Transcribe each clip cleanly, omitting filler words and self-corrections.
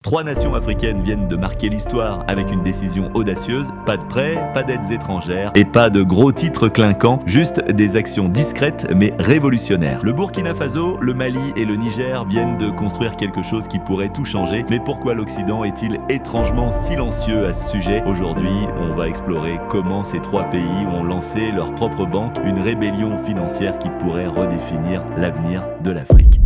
Trois nations africaines viennent de marquer l'histoire avec une décision audacieuse, pas de prêts, pas d'aides étrangères et pas de gros titres clinquants, juste des actions discrètes mais révolutionnaires. Le Burkina Faso, le Mali et le Niger viennent de construire quelque chose qui pourrait tout changer, mais pourquoi l'Occident est-il étrangement silencieux à ce sujet? Aujourd'hui, on va explorer comment ces trois pays ont lancé leur propre banque, une rébellion financière qui pourrait redéfinir l'avenir de l'Afrique.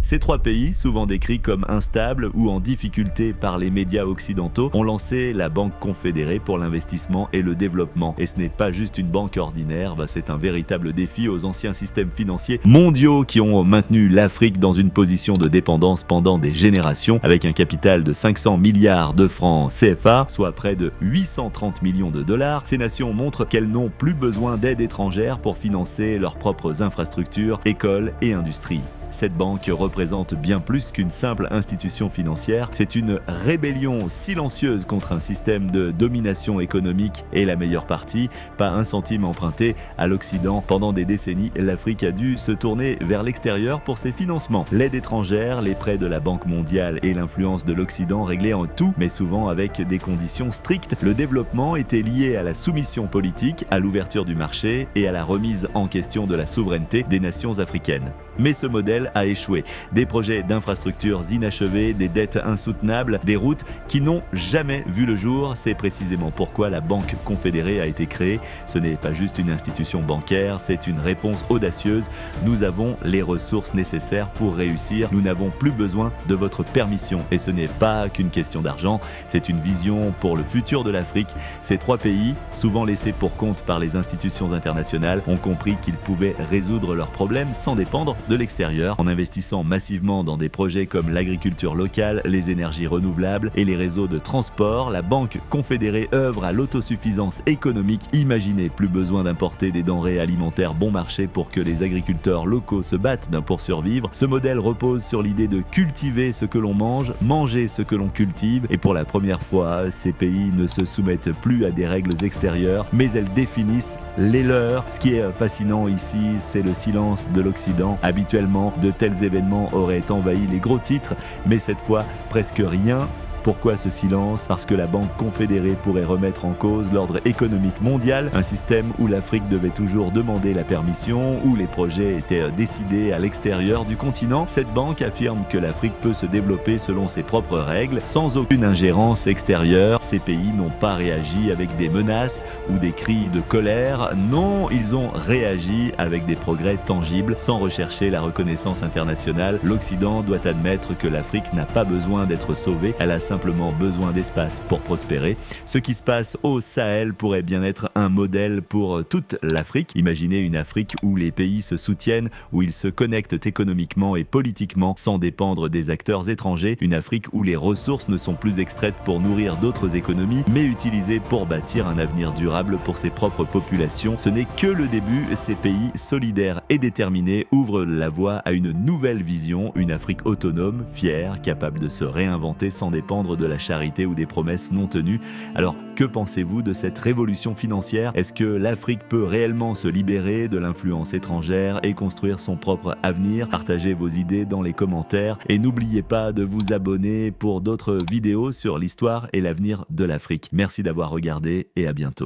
Ces trois pays, souvent décrits comme instables ou en difficulté par les médias occidentaux, ont lancé la Banque confédérée pour l'investissement et le développement. Et ce n'est pas juste une banque ordinaire, c'est un véritable défi aux anciens systèmes financiers mondiaux qui ont maintenu l'Afrique dans une position de dépendance pendant des générations, avec un capital de 500 milliards de francs CFA, soit près de 830 millions de dollars. Ces nations montrent qu'elles n'ont plus besoin d'aide étrangère pour financer leurs propres infrastructures, écoles et industries. Cette banque représente bien plus qu'une simple institution financière, c'est une rébellion silencieuse contre un système de domination économique et la meilleure partie, pas un centime emprunté à l'Occident. Pendant des décennies, l'Afrique a dû se tourner vers l'extérieur pour ses financements. L'aide étrangère, les prêts de la Banque mondiale et l'influence de l'Occident réglaient en tout, mais souvent avec des conditions strictes. Le développement était lié à la soumission politique, à l'ouverture du marché et à la remise en question de la souveraineté des nations africaines. Mais ce modèle a échoué. Des projets d'infrastructures inachevés, des dettes insoutenables, des routes qui n'ont jamais vu le jour. C'est précisément pourquoi la Banque confédérée a été créée. Ce n'est pas juste une institution bancaire, c'est une réponse audacieuse. Nous avons les ressources nécessaires pour réussir. Nous n'avons plus besoin de votre permission. Et ce n'est pas qu'une question d'argent, c'est une vision pour le futur de l'Afrique. Ces trois pays, souvent laissés pour compte par les institutions internationales, ont compris qu'ils pouvaient résoudre leurs problèmes sans dépendre de l'extérieur, en investissant massivement dans des projets comme l'agriculture locale, les énergies renouvelables et les réseaux de transport. La Banque confédérée œuvre à l'autosuffisance économique. Imaginez, plus besoin d'importer des denrées alimentaires bon marché pour que les agriculteurs locaux se battent pour survivre. Ce modèle repose sur l'idée de cultiver ce que l'on mange, manger ce que l'on cultive, et pour la première fois, ces pays ne se soumettent plus à des règles extérieures, mais elles définissent les leurs. Ce qui est fascinant ici, c'est le silence de l'Occident. Habituellement, de tels événements auraient envahi les gros titres, mais cette fois, presque rien. Pourquoi ce silence? Parce que la Banque confédérée pourrait remettre en cause l'ordre économique mondial, un système où l'Afrique devait toujours demander la permission, où les projets étaient décidés à l'extérieur du continent. Cette banque affirme que l'Afrique peut se développer selon ses propres règles, sans aucune ingérence extérieure. Ces pays n'ont pas réagi avec des menaces ou des cris de colère. Non, ils ont réagi avec des progrès tangibles, sans rechercher la reconnaissance internationale. L'Occident doit admettre que l'Afrique n'a pas besoin d'être sauvée, elle a simplement besoin d'espace pour prospérer. Ce qui se passe au Sahel pourrait bien être un modèle pour toute l'Afrique. Imaginez une Afrique où les pays se soutiennent, où ils se connectent économiquement et politiquement sans dépendre des acteurs étrangers. Une Afrique où les ressources ne sont plus extraites pour nourrir d'autres économies, mais utilisées pour bâtir un avenir durable pour ses propres populations. Ce n'est que le début. Ces pays solidaires et déterminés ouvrent la voie à une nouvelle vision, une Afrique autonome, fière, capable de se réinventer sans dépendre de la charité ou des promesses non tenues. Alors, que pensez-vous de cette révolution financière? Est-ce que l'Afrique peut réellement se libérer de l'influence étrangère et construire son propre avenir? Partagez vos idées dans les commentaires et n'oubliez pas de vous abonner pour d'autres vidéos sur l'histoire et l'avenir de l'Afrique. Merci d'avoir regardé et à bientôt.